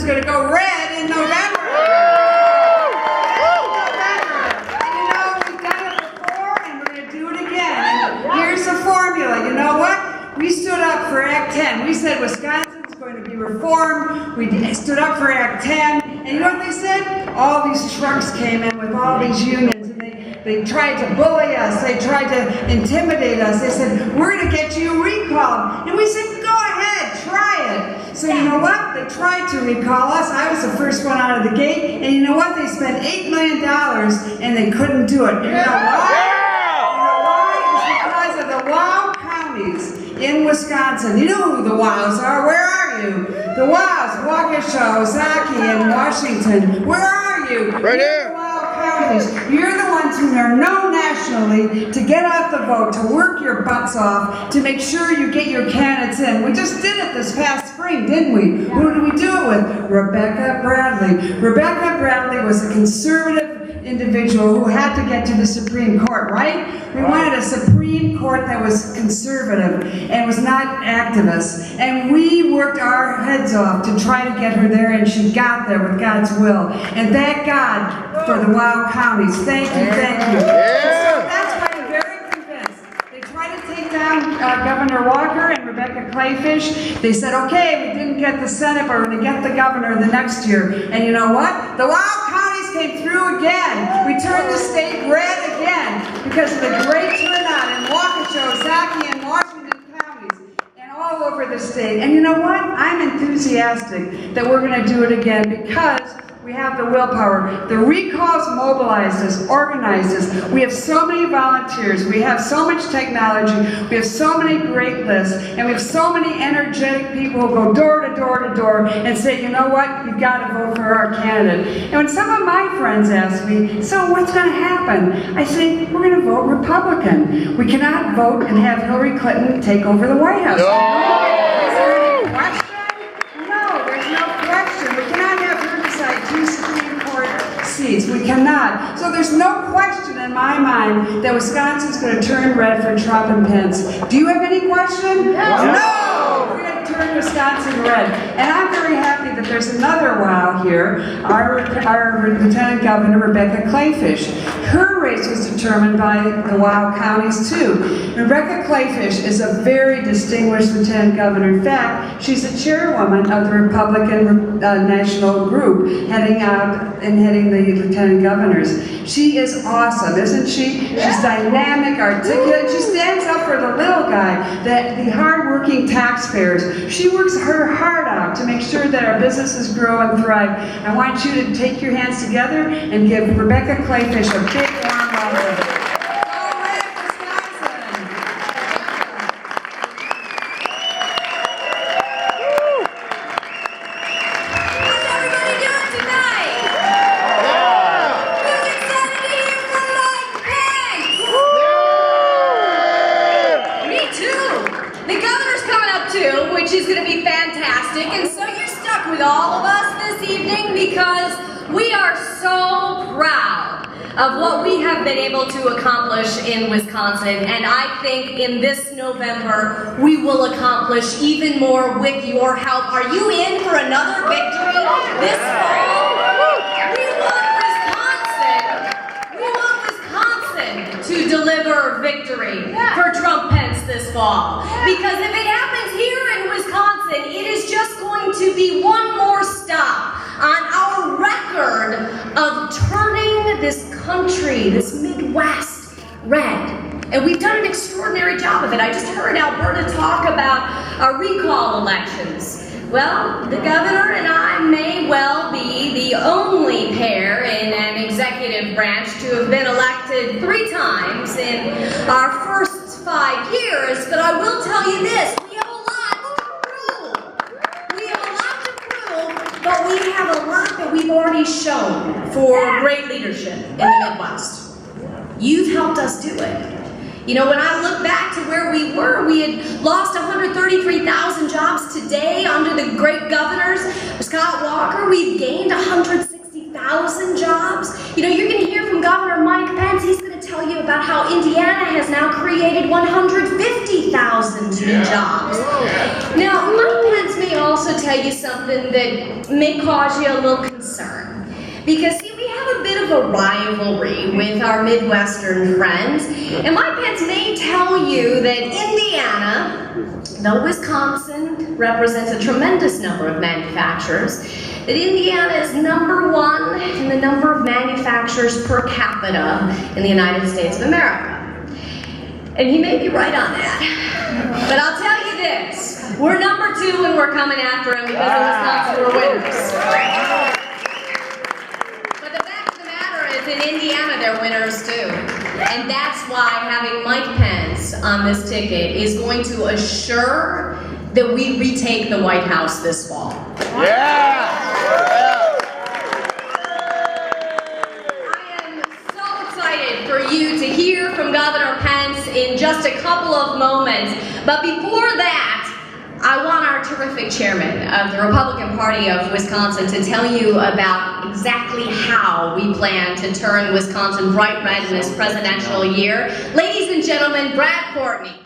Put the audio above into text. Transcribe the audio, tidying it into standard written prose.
going to go red in November. We've done it before and we're going to do it again. And here's the formula. You know what? We stood up for Act 10. We said Wisconsin's going to be reformed. We stood up for Act 10. And you know what they said? All these trucks came in with all these unions. And they tried to bully us. They tried to intimidate us. They said, we're going to get you recalled. And we said, go ahead, try it. So you know what? They tried to recall us. I was the first one out of the gate. And you know what? They spent $8 million and they couldn't do it. You know why? You know why? It's because of the WOW counties in Wisconsin. You know who the WOWs are. Where are you? The WOWs, Waukesha, Ozaukee, and Washington. Where are you? Right here. You're the ones who are known nationally to get out the vote, to work your butts off, to make sure you get your candidates in. We just did it this past spring, didn't we? Yeah. Who did we do it with? Rebecca Bradley. Rebecca Bradley was a conservative individual who had to get to the Supreme Court, right? We wanted a Supreme Court that was conservative and was not activist. And we worked our heads off to try to get her there, and she got there with God's will. And thank God for the WOW counties. Thank you, thank you. So that's why I'm very convinced. They tried to take down Governor Walker and Rebecca Kleefisch. They said, okay, we didn't get the Senate, but we're going to get the governor the next year. And you know what? The WOW counties came through again. We turned the state red again because of the great turnout in Waukesha, Ozaukee, and Washington counties, and all over the state. And you know what? I'm enthusiastic that we're going to do it again because we have the willpower. The recalls mobilized us, organized us. We have so many volunteers. We have so much technology. We have so many great lists. And we have so many energetic people who go door to door to door and say, you know what? You've got to vote for our candidate. And when some of my friends ask me, so what's going to happen? I say, we're going to vote Republican. We cannot vote and have Hillary Clinton take over the White House. No. Is there any question? No, there's no question. We cannot have her decide 2 Supreme Court seats. We cannot. So there's no question in my mind that Wisconsin's going to turn red for Trump and Pence. Do you have any question? No! We're going to turn Wisconsin red. And I'm very happy that there's another WOW here, our Lieutenant Governor, Rebecca Kleefisch. Her race was determined by the WOW counties too. Rebecca Kleefisch is a very distinguished Lieutenant Governor. In fact, she's the chairwoman of the Republican National Group, heading the Lieutenant Governors. She is awesome, isn't she? She's dynamic, articulate. She stands up for the little guy, the hard-working taxpayers. She works her heart out to make sure that our businesses grow and thrive. I want you to take your hands together and give Rebecca Kleefisch a big warm welcome. Which is going to be fantastic, and so you're stuck with all of us this evening because we are so proud of what we have been able to accomplish in Wisconsin, and I think in this November we will accomplish even more with your help. Are you in for another victory this fall? We want Wisconsin to deliver victory for Trump Pence this fall, because if it happens here in Wisconsin, it is just going to be one more stop on our record of turning this country, this Midwest, red. And we've done an extraordinary job of it. I just heard Alberta talk about recall elections. Well, the governor and I may well be the only pair in an executive branch to have been elected 3 times in our first 5 years, but I will tell you this, we have a lot to prove. We have a lot to prove, but we have a lot that we've already shown for great leadership in the Midwest. You've helped us do it. You know, when I look back to where we were, we had lost 133,000 jobs today under the great governors, Scott Walker. We've gained 160,000 jobs. You know, you're going to hear from Governor Mike Pence. He's going to tell you about how Indiana has now created 150,000 new jobs. Now, Mike Pence may also also tell you something that may cause you a little concern. Because, see, we have a bit of a rivalry with our Midwestern friends, and Mike Pence may tell you that Indiana, though Wisconsin represents a tremendous number of manufacturers, that Indiana is #1 in the number of manufacturers per capita in the United States of America. And he may be right on that. But I'll tell you this, we're #2 and we're coming after him because in Wisconsin we're winners. But the fact of the matter is, in Indiana they're winners too. And that's why having Mike Pence on this ticket is going to assure that we retake the White House this fall. Yeah! For you to hear from Governor Pence in just a couple of moments. But before that, I want our terrific chairman of the Republican Party of Wisconsin to tell you about exactly how we plan to turn Wisconsin bright red in this presidential year. Ladies and gentlemen, Brad Courtney.